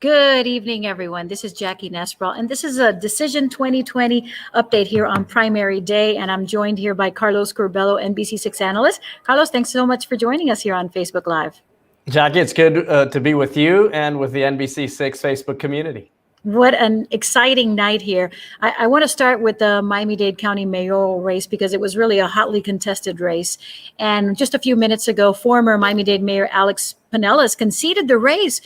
Good evening, everyone. This is Jackie Nespral, and this is a Decision 2020 update here on primary day. And I'm joined here by Carlos Curbelo, NBC6 analyst. Carlos, thanks so much for joining us here on Facebook Live. Jackie, it's good to be with you and with the NBC6 Facebook community. What an exciting night here. I want to start with the Miami-Dade County mayoral race because it was really a hotly contested race. And just a few minutes ago, former Miami-Dade Mayor Alex Penelas conceded the race.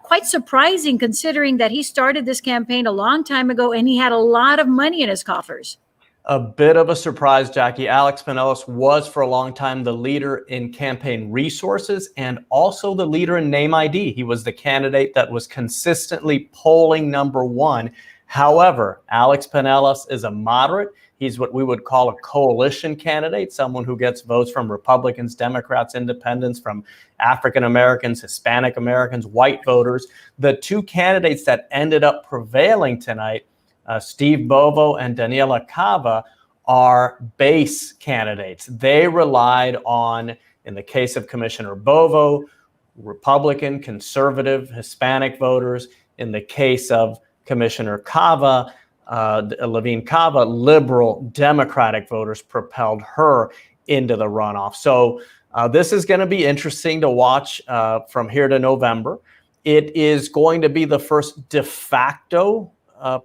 Quite surprising considering that he started this campaign a long time ago and he had a lot of money in his coffers. A bit of a surprise, Jackie. Alex Penelas was for a long time the leader in campaign resources and also the leader in name ID. He was the candidate that was consistently polling #1. However, Alex Penelas is a moderate. He's what we would call a coalition candidate, someone who gets votes from Republicans, Democrats, Independents, from African Americans, Hispanic Americans, white voters. The two candidates that ended up prevailing tonight, Steve Bovo and Daniela Cava, are base candidates. They relied on, in the case of Commissioner Bovo, Republican, conservative, Hispanic voters. In the case of Commissioner Cava, Levine Cava, liberal Democratic voters propelled her into the runoff. So this is going to be interesting to watch from here to November. It is going to be the first de facto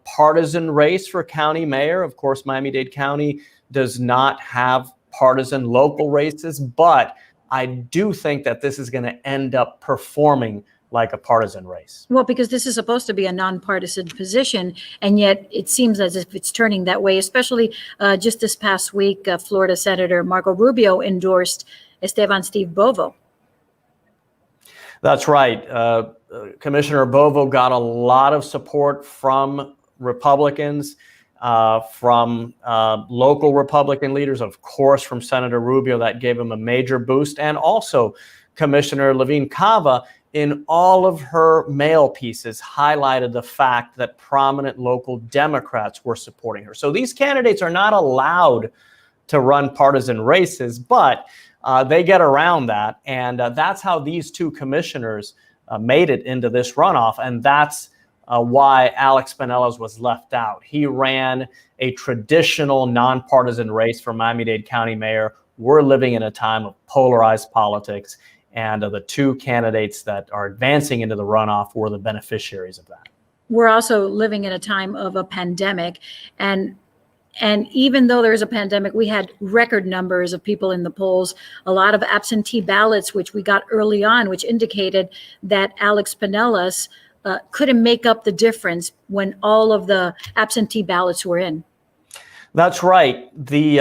partisan race for county mayor. Of course, Miami-Dade County does not have partisan local races, but I do think that this is going to end up performing like a partisan race. Well, because this is supposed to be a nonpartisan position, and yet it seems as if it's turning that way, especially just this past week, Florida Senator Marco Rubio endorsed Steve Bovo. That's right. Commissioner Bovo got a lot of support from Republicans, from local Republican leaders, of course, from Senator Rubio. That gave him a major boost. And also Commissioner Levine Cava, in all of her mail pieces, highlighted the fact that prominent local Democrats were supporting her. So these candidates are not allowed to run partisan races, but they get around that. And that's how these two commissioners made it into this runoff. And that's why Alex Penelas was left out. He ran a traditional nonpartisan race for Miami-Dade County mayor. We're living in a time of polarized politics, and the two candidates that are advancing into the runoff were the beneficiaries of that. We're also living in a time of a pandemic, and even though there's a pandemic, we had record numbers of people in the polls, a lot of absentee ballots, which we got early on, which indicated that Alex Penelas couldn't make up the difference when all of the absentee ballots were in. That's right. The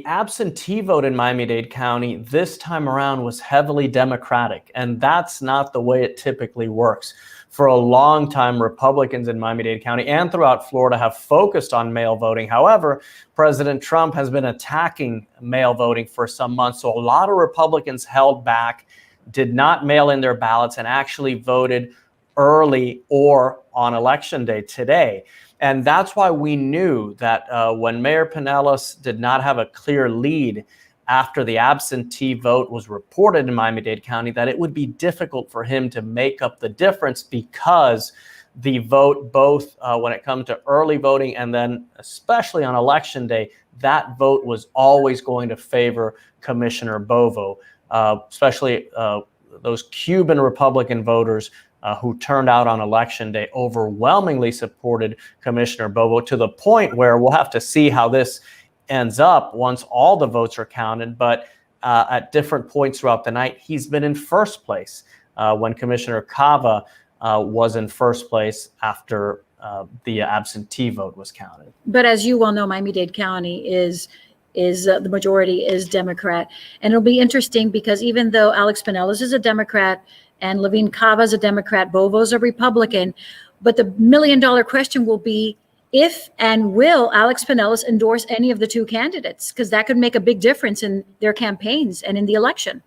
absentee vote in Miami-Dade County this time around was heavily Democratic, and that's not the way it typically works. For a long time, Republicans in Miami-Dade County and throughout Florida have focused on mail voting. However, President Trump has been attacking mail voting for some months, so a lot of Republicans held back, did not mail in their ballots, and actually voted early or on Election Day today. And that's why we knew that when Mayor Penelas did not have a clear lead after the absentee vote was reported in Miami-Dade County, that it would be difficult for him to make up the difference, because the vote, both when it comes to early voting and then especially on Election Day, that vote was always going to favor Commissioner Bovo, especially those Cuban Republican voters who turned out on Election Day overwhelmingly supported Commissioner Bovo, to the point where we'll have to see how this ends up once all the votes are counted. But at different points throughout the night, he's been in first place when Commissioner Cava was in first place after the absentee vote was counted. But as you well know, Miami-Dade County is the majority is Democrat. And it'll be interesting because even though Alex Penelas is a Democrat and Levine Cava is a Democrat, Bovo's a Republican, but the million-dollar question will be if and will Alex Penelas endorse any of the two candidates, because that could make a big difference in their campaigns and in the election.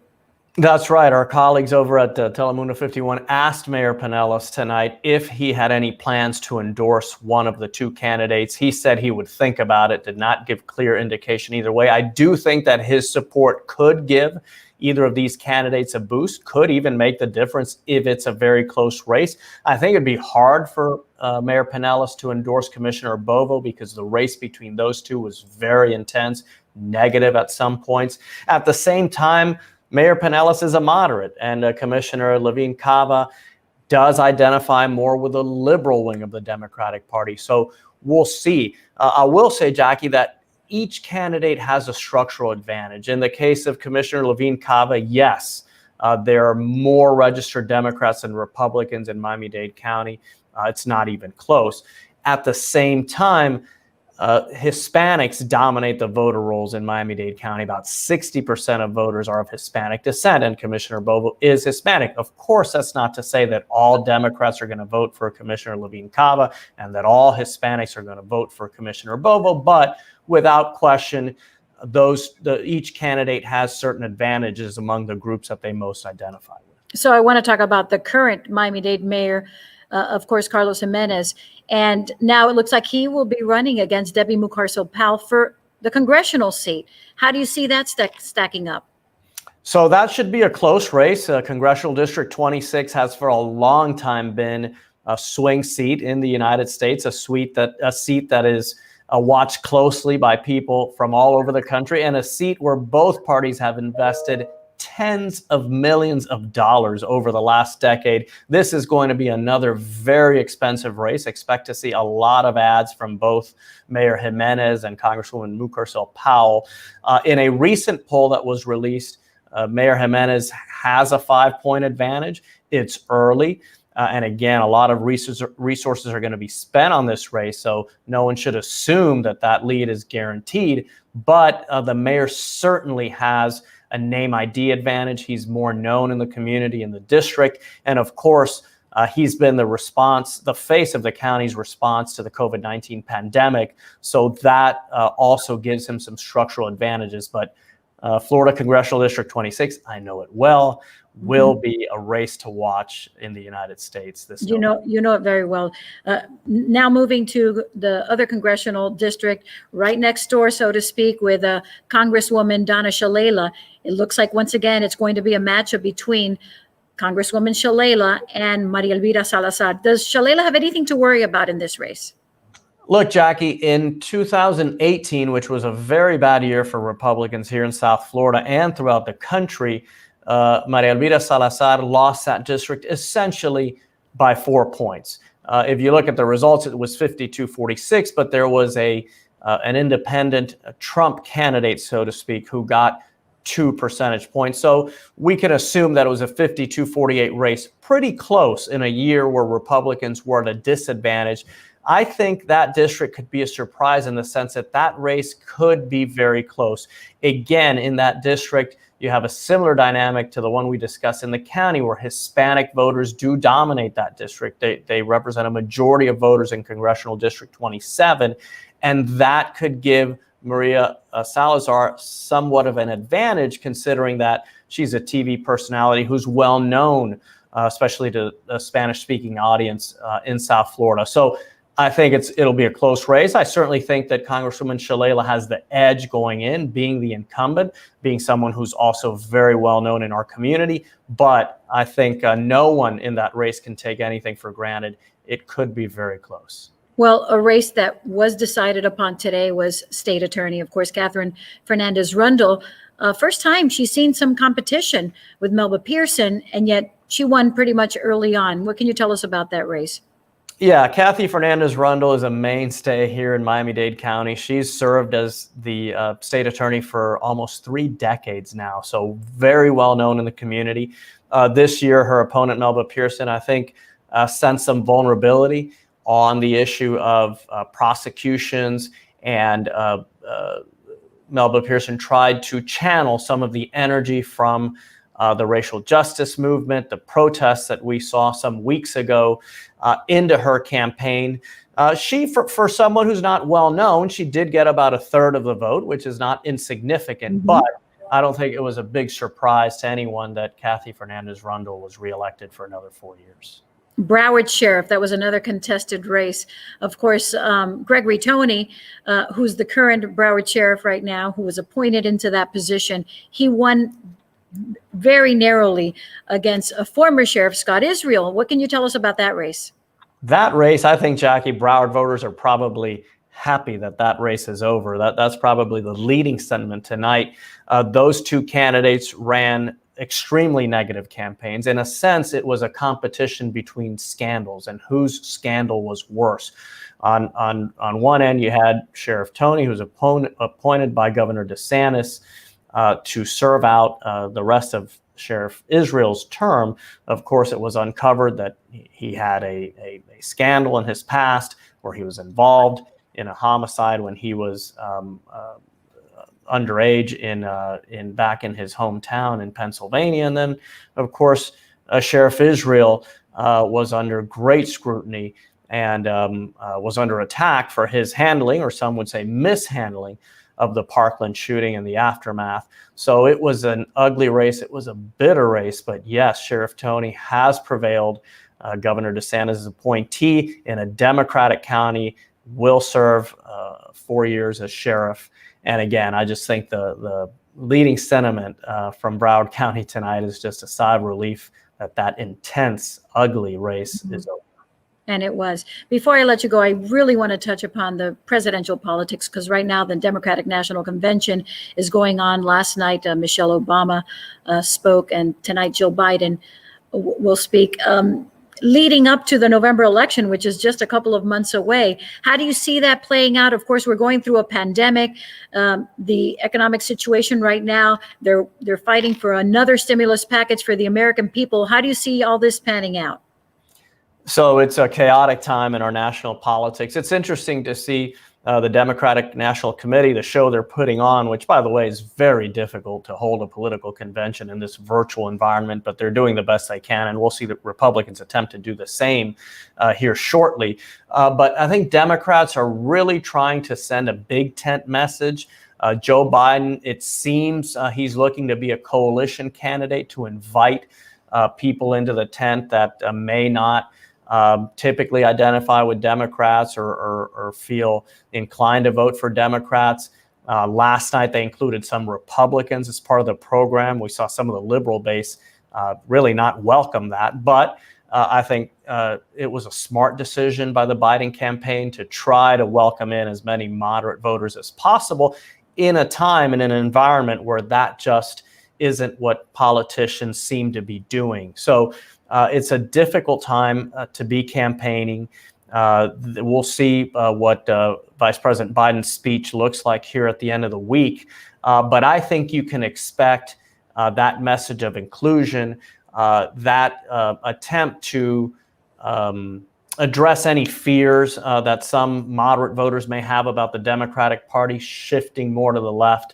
That's right. Our colleagues over at Telemundo 51 asked Mayor Penelas tonight if he had any plans to endorse one of the two candidates. He said he would think about it, did not give clear indication either way. I do think that his support could give either of these candidates a boost, could even make the difference if it's a very close race. I think it'd be hard for Mayor Pinellas to endorse Commissioner Bovo because the race between those two was very intense, negative at some points. At the same time, Mayor Pinellas is a moderate, and Commissioner Levine Cava does identify more with the liberal wing of the Democratic Party. So we'll see. I will say, Jackie, that each candidate has a structural advantage. In the case of Commissioner Levine Cava, yes, there are more registered Democrats than Republicans in Miami-Dade County. It's not even close. At the same time, Hispanics dominate the voter rolls in Miami-Dade County. About 60% of voters are of Hispanic descent, and Commissioner Bovo is Hispanic. Of course, that's not to say that all Democrats are going to vote for Commissioner Levine Cava and that all Hispanics are going to vote for Commissioner Bovo, but without question, each candidate has certain advantages among the groups that they most identify with. So I want to talk about the current Miami-Dade mayor, of course, Carlos Jimenez. And now it looks like he will be running against Debbie Mucarsel-Powell for the congressional seat. How do you see that stacking up? So that should be a close race. Congressional District 26 has for a long time been a swing seat in the United States, a seat that is watched closely by people from all over the country, and a seat where both parties have invested tens of millions of dollars over the last decade. This is going to be another very expensive race. Expect to see a lot of ads from both Mayor Jimenez and Congresswoman Mucarsel-Powell. In a recent poll that was released, Mayor Jimenez has a 5-point advantage. It's early. And again, a lot of resources are going to be spent on this race, so no one should assume that that lead is guaranteed. But the mayor certainly has a name ID advantage. He's more known in the community, in the district. And of course, he's been the face of the county's response to the COVID-19 pandemic. So that also gives him some structural advantages. But Florida Congressional District 26, I know it well, will be a race to watch in the United States. You know it very well. Now moving to the other congressional district right next door, so to speak, with Congresswoman Donna Shalala. It looks like once again it's going to be a matchup between Congresswoman Shalala and Maria Elvira Salazar. Does Shalala have anything to worry about in this race? Look, Jackie, in 2018, which was a very bad year for Republicans here in South Florida and throughout the country, Maria Elvira Salazar lost that district essentially by 4 points. If you look at the results, it was 52-46, but there was an independent Trump candidate, so to speak, who got 2 percentage points. So we can assume that it was a 52-48 race, pretty close in a year where Republicans were at a disadvantage. I think that district could be a surprise in the sense that that race could be very close. Again, in that district, you have a similar dynamic to the one we discussed in the county, where Hispanic voters do dominate that district. They represent a majority of voters in Congressional District 27, and that could give Maria Salazar somewhat of an advantage, considering that she's a TV personality who's well known, especially to the Spanish-speaking audience in South Florida. So I think it'll be a close race. I certainly think that Congresswoman Shalala has the edge going in, being the incumbent, being someone who's also very well known in our community. But I think no one in that race can take anything for granted. It could be very close. Well, a race that was decided upon today was state attorney, of course, Catherine Fernandez Rundle. First time she's seen some competition with Melba Pearson, and yet she won pretty much early on. What can you tell us about that race? Yeah, Kathy Fernandez Rundle is a mainstay here in Miami-Dade County. She's served as the state attorney for almost 3 decades now, so very well known in the community. This year, her opponent, Melba Pearson, I think sensed some vulnerability on the issue of prosecutions, and Melba Pearson tried to channel some of the energy from the racial justice movement, the protests that we saw some weeks ago, into her campaign. For someone who's not well known, she did get about 1/3 of the vote, which is not insignificant, but I don't think it was a big surprise to anyone that Kathy Fernandez Rundle was reelected for another 4 years. Broward Sheriff, that was another contested race. Of course, Gregory Toney, who's the current Broward Sheriff right now, who was appointed into that position, he won very narrowly against a former sheriff, Scott Israel. What can you tell us about that race? That race, I think, Jackie, Broward voters are probably happy that that race is over. That's probably the leading sentiment tonight. Those two candidates ran extremely negative campaigns. In a sense, it was a competition between scandals and whose scandal was worse. On one end, you had Sheriff Tony, who was appointed by Governor DeSantis to serve out the rest of Sheriff Israel's term. Of course, it was uncovered that he had a scandal in his past where he was involved in a homicide when he was underage in back in his hometown in Pennsylvania. And then, of course, Sheriff Israel was under great scrutiny and was under attack for his handling, or some would say mishandling, of the Parkland shooting and the aftermath. So it was an ugly race. It was a bitter race. But yes, Sheriff Tony has prevailed. Governor DeSantis' appointee in a Democratic county will serve 4 years as sheriff. And again, I just think the leading sentiment from Broward County tonight is just a sigh of relief that that intense, ugly race is over. And it was. Before I let you go, I really want to touch upon the presidential politics, because right now the Democratic National Convention is going on. Last night, Michelle Obama spoke, and tonight Joe Biden will speak. Leading up to the November election, which is just a couple of months away, how do you see that playing out? Of course, we're going through a pandemic. The economic situation right now, they're fighting for another stimulus package for the American people. How do you see all this panning out? So it's a chaotic time in our national politics. It's interesting to see the Democratic National Committee, the show they're putting on, which, by the way, is very difficult to hold a political convention in this virtual environment, but they're doing the best they can, and we'll see the Republicans attempt to do the same here shortly. But I think Democrats are really trying to send a big tent message. Joe Biden, it seems he's looking to be a coalition candidate to invite people into the tent that may not typically identify with Democrats or feel inclined to vote for Democrats. Last night, they included some Republicans as part of the program. We saw some of the liberal base really not welcome that. But I think it was a smart decision by the Biden campaign to try to welcome in as many moderate voters as possible in a time and in an environment where that just isn't what politicians seem to be doing. So it's a difficult time to be campaigning. We'll see what Vice President Biden's speech looks like here at the end of the week. But I think you can expect that message of inclusion, that attempt to address any fears that some moderate voters may have about the Democratic Party shifting more to the left.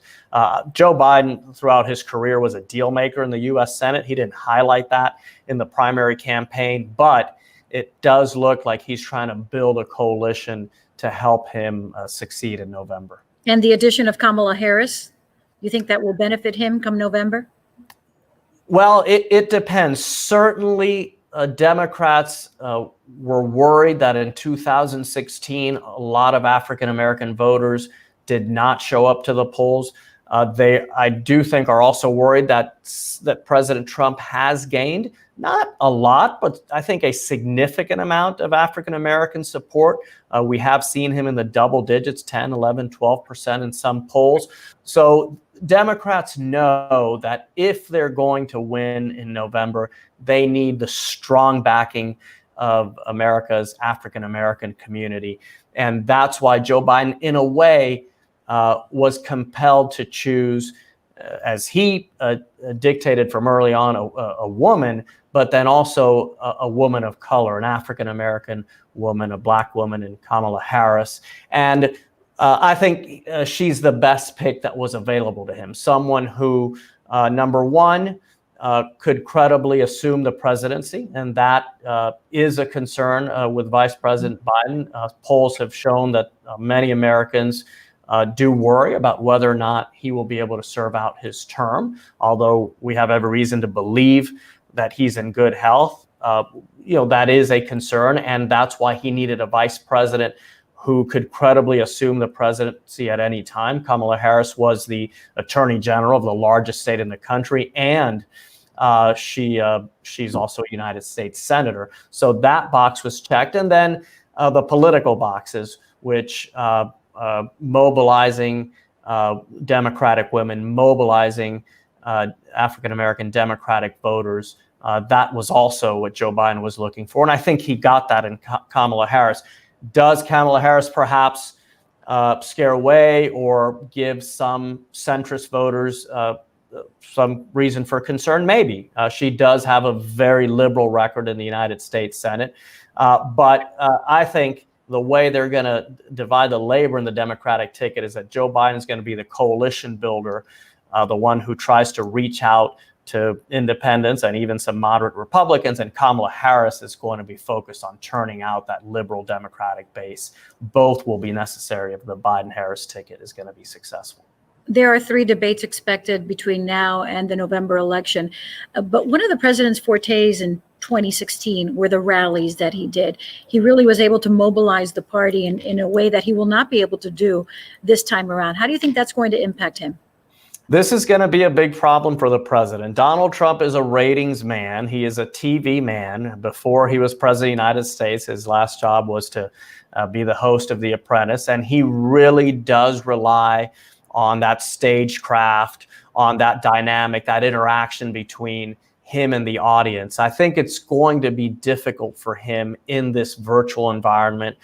Joe Biden, throughout his career, was a deal maker in the U.S. Senate. He didn't highlight that in the primary campaign, but it does look like he's trying to build a coalition to help him succeed in November. And the addition of Kamala Harris, you think that will benefit him come November? Well, it depends. Certainly, Democrats were worried that in 2016, a lot of African-American voters did not show up to the polls. I do think, are also worried that President Trump has gained, not a lot, but I think a significant amount of African-American support. We have seen him in the double digits, 10, 11, 12% in some polls. So Democrats know that if they're going to win in November, they need the strong backing of America's African-American community. And that's why Joe Biden, in a way, was compelled to choose, as he dictated from early on, a woman, but then also a woman of color, an African-American woman, a Black woman in Kamala Harris. And I think she's the best pick that was available to him. Someone who, number one, could credibly assume the presidency, and that is a concern with Vice President Biden. Polls have shown that many Americans do worry about whether or not he will be able to serve out his term, although we have every reason to believe that he's in good health. That is a concern, and that's why he needed a vice president who could credibly assume the presidency at any time. Kamala Harris was the attorney general of the largest state in the country, and she's also a United States senator. So that box was checked. And then the political boxes, which mobilizing Democratic women, mobilizing African-American Democratic voters, that was also what Joe Biden was looking for. And I think he got that in Kamala Harris. Does Kamala Harris perhaps scare away or give some centrist voters some reason for concern? Maybe. She does have a very liberal record in the United States Senate. But I think the way they're going to divide the labor in the Democratic ticket is that Joe Biden is going to be the coalition builder, the one who tries to reach out to independents and even some moderate Republicans, and Kamala Harris is going to be focused on turning out that liberal Democratic base. Both will be necessary if the Biden-Harris ticket is going to be successful. There are 3 debates expected between now and the November election. But one of the president's fortes in 2016 were the rallies that he did. He really was able to mobilize the party in a way that he will not be able to do this time around. How do you think that's going to impact him? This is going to be a big problem for the president. Donald Trump is a ratings man. He is a TV man. Before he was president of the United States, his last job was to be the host of The Apprentice. And he really does rely on that stagecraft, on that dynamic, that interaction between him and the audience. I think it's going to be difficult for him in this virtual environment.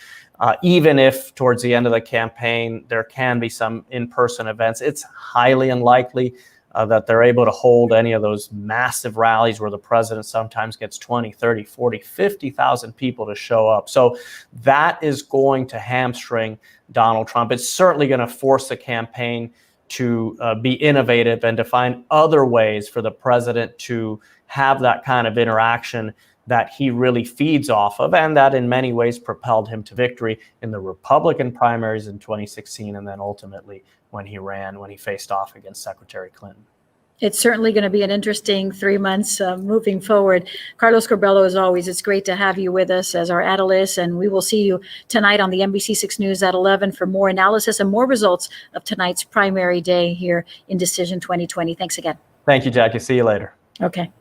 Even if towards the end of the campaign, there can be some in-person events, it's highly unlikely that they're able to hold any of those massive rallies where the president sometimes gets 20, 30, 40, 50,000 people to show up. So that is going to hamstring Donald Trump. It's certainly going to force the campaign to be innovative and to find other ways for the president to have that kind of interaction that he really feeds off of, and that in many ways propelled him to victory in the Republican primaries in 2016, and then ultimately when he faced off against Secretary Clinton. It's certainly going to be an interesting 3 months moving forward. Carlos Curbelo, as always, it's great to have you with us as our analyst, and we will see you tonight on the NBC6 News at 11 for more analysis and more results of tonight's primary day here in Decision 2020. Thanks again. Thank you, Jackie. See you later. Okay.